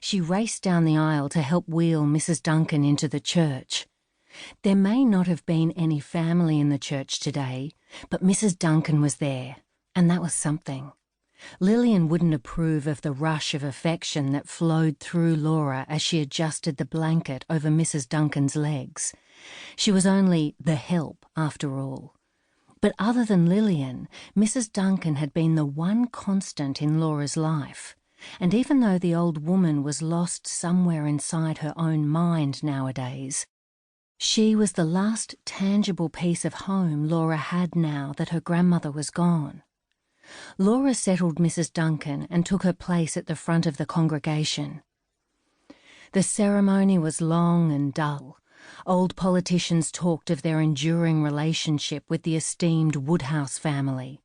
She raced down the aisle to help wheel Mrs. Duncan into the church. There may not have been any family in the church today, but Mrs. Duncan was there, and that was something. Lillian wouldn't approve of the rush of affection that flowed through Laura as she adjusted the blanket over Mrs. Duncan's legs. She was only the help, after all. But other than Lillian, Mrs. Duncan had been the one constant in Laura's life. And even though the old woman was lost somewhere inside her own mind nowadays, she was the last tangible piece of home Laura had now that her grandmother was gone. Laura settled Mrs. Duncan and took her place at the front of the congregation. The ceremony was long and dull. Old politicians talked of their enduring relationship with the esteemed Woodhouse family.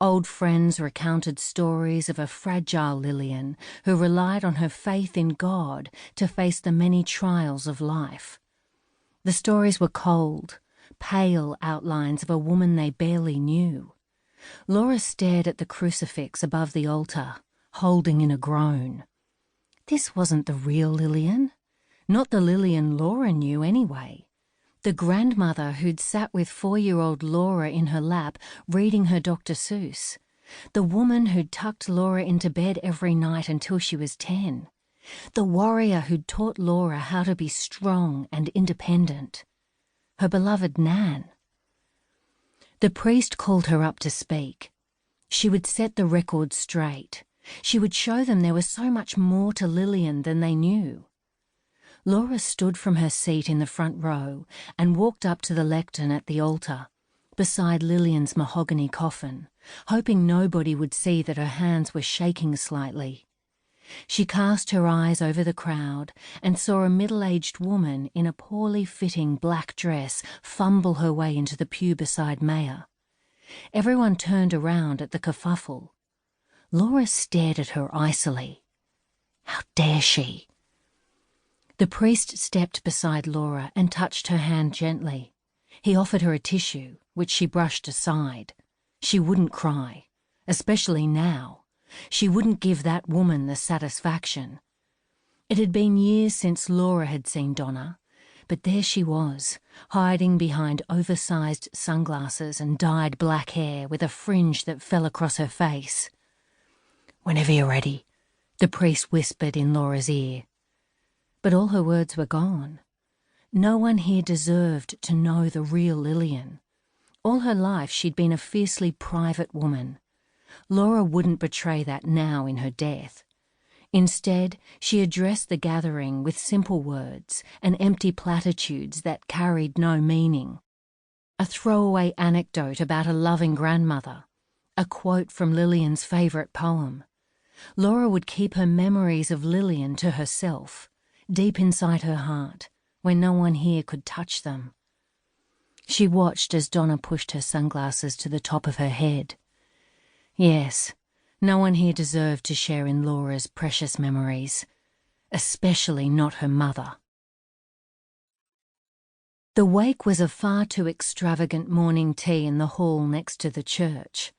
Old friends recounted stories of a fragile Lillian who relied on her faith in God to face the many trials of life. The stories were cold, pale outlines of a woman they barely knew. Laura stared at the crucifix above the altar, holding in a groan. This wasn't the real Lillian. Not the Lillian Laura knew anyway. The grandmother who'd sat with 4-year-old Laura in her lap reading her Dr. Seuss. The woman who'd tucked Laura into bed every night until she was 10. The warrior who'd taught Laura how to be strong and independent. Her beloved Nan. The priest called her up to speak. She would set the record straight. She would show them there was so much more to Lillian than they knew. Laura stood from her seat in the front row and walked up to the lectern at the altar, beside Lillian's mahogany coffin, hoping nobody would see that her hands were shaking slightly. She cast her eyes over the crowd and saw a middle-aged woman in a poorly fitting black dress fumble her way into the pew beside Maya. Everyone turned around at the kerfuffle. Laura stared at her icily. How dare she? The priest stepped beside Laura and touched her hand gently. He offered her a tissue, which she brushed aside. She wouldn't cry, especially now. She wouldn't give that woman the satisfaction. It had been years since Laura had seen Donna, but there she was, hiding behind oversized sunglasses and dyed black hair with a fringe that fell across her face. "Whenever you're ready," the priest whispered in Laura's ear. But all her words were gone. No one here deserved to know the real Lillian. All her life she'd been a fiercely private woman. Laura wouldn't betray that now in her death. Instead, she addressed the gathering with simple words and empty platitudes that carried no meaning. A throwaway anecdote about a loving grandmother, a quote from Lillian's favourite poem. Laura would keep her memories of Lillian to herself, deep inside her heart, where no one here could touch them. She watched as Donna pushed her sunglasses to the top of her head. Yes, no one here deserved to share in Laura's precious memories, especially not her mother. The wake was a far too extravagant morning tea in the hall next to the church.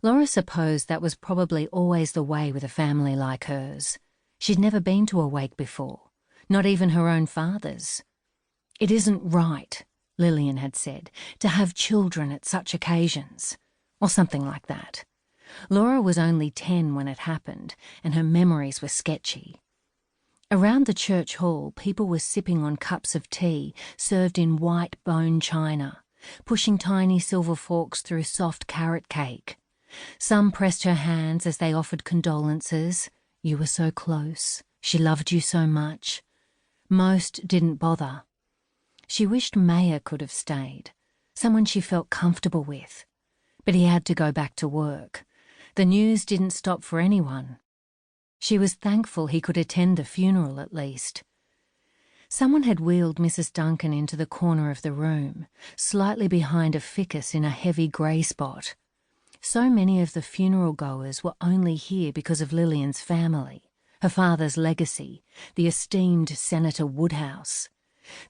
Laura supposed that was probably always the way with a family like hers. She'd never been to a wake before, not even her own father's. "It isn't right," Lillian had said, "to have children at such occasions," or something like that. Laura was only 10 when it happened, and her memories were sketchy. Around the church hall, people were sipping on cups of tea served in white bone china, pushing tiny silver forks through soft carrot cake. Some pressed her hands as they offered condolences. "You were so close. She loved you so much." Most didn't bother. She wished Maya could have stayed, someone she felt comfortable with. But he had to go back to work. The news didn't stop for anyone. She was thankful he could attend the funeral at least. Someone had wheeled Mrs. Duncan into the corner of the room, slightly behind a ficus in a heavy grey spot. So many of the funeral goers were only here because of Lillian's family, her father's legacy, the esteemed Senator Woodhouse.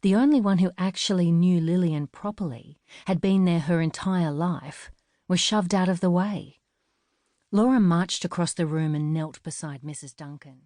The only one who actually knew Lillian properly, had been there her entire life, was shoved out of the way. Laura marched across the room and knelt beside Mrs. Duncan.